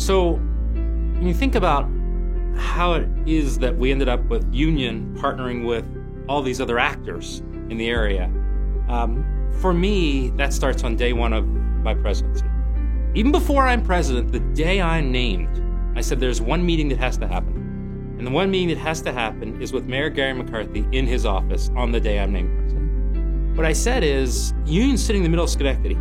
So when you think about how it is that we ended up with Union partnering with all these other actors in the area, for me, that starts on day one of my presidency. Even before I'm president, the day I'm named, I said there's one meeting that has to happen. And the one meeting that has to happen is with Mayor Gary McCarthy in his office on the day I'm named president. What I said is, Union's sitting in the middle of Schenectady.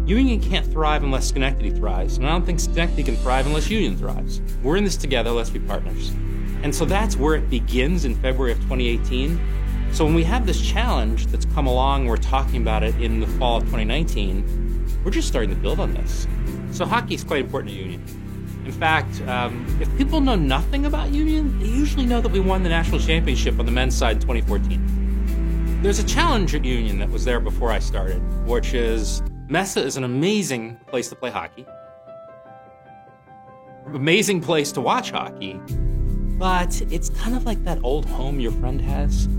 Union can't thrive unless Schenectady thrives, and I don't think Schenectady can thrive unless Union thrives. We're in this together, let's be partners. And so that's where it begins in February of 2018. So when we have this challenge that's come along, we're talking about it in the fall of 2019, we're just starting to build on this. So hockey is quite important to Union. In fact, if people know nothing about Union, they usually know that we won the national championship on the men's side in 2014. There's a challenge at Union that was there before I started, which is Mesa is an amazing place to play hockey, amazing place to watch hockey, but it's kind of like that old home your friend has.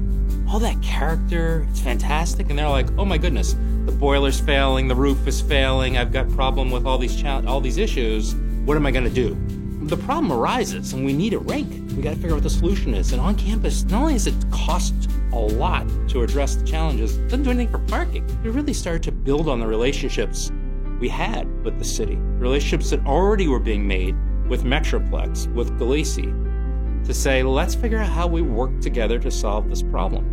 All that character, it's fantastic, and they're like, oh my goodness, the boiler's failing, the roof is failing, I've got problem with all these issues, what am I gonna do? The problem arises, and we need a rink. We gotta figure out what the solution is. And on campus, not only does it cost a lot to address the challenges, it doesn't do anything for parking. We really started to build on the relationships we had with the city, relationships that already were being made with Metroplex, with Galeese, to say, let's figure out how we work together to solve this problem.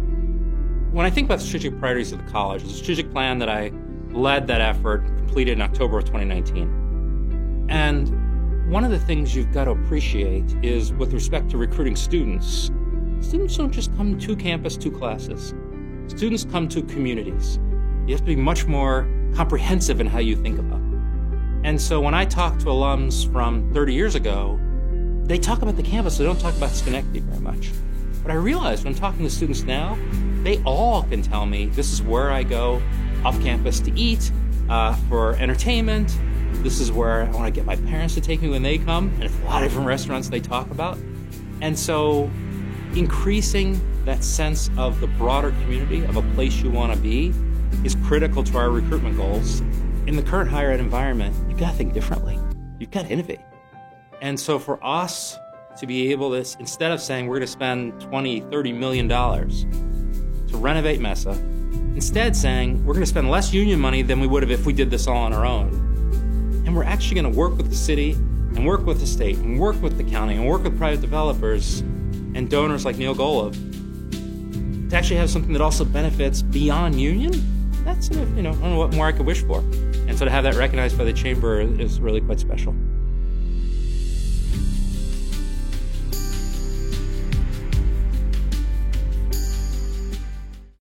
When I think about the strategic priorities of the college, there's a strategic plan that I led that effort, completed in October of 2019. And one of the things you've got to appreciate is with respect to recruiting students, students don't just come to campus, to classes. Students come to communities. You have to be much more comprehensive in how you think about it. And so when I talk to alums from 30 years ago, they talk about the campus, they don't talk about Schenectady very much. But I realize when I'm talking to students now, they all can tell me this is where I go off campus to eat, for entertainment. This is where I want to get my parents to take me when they come, and it's a lot of different restaurants they talk about. And so increasing that sense of the broader community, of a place you want to be, is critical to our recruitment goals. In the current higher ed environment, you've got to think differently. You've got to innovate. And so for us to be able to, instead of saying we're going to spend $20, $30 million to renovate Mesa, instead saying we're going to spend less union money than we would have if we did this all on our own. And we're actually going to work with the city and work with the state and work with the county and work with private developers and donors like Neil Golub to actually have something that also benefits beyond union. That's, I don't know what more I could wish for. And so to have that recognized by the chamber is really quite special.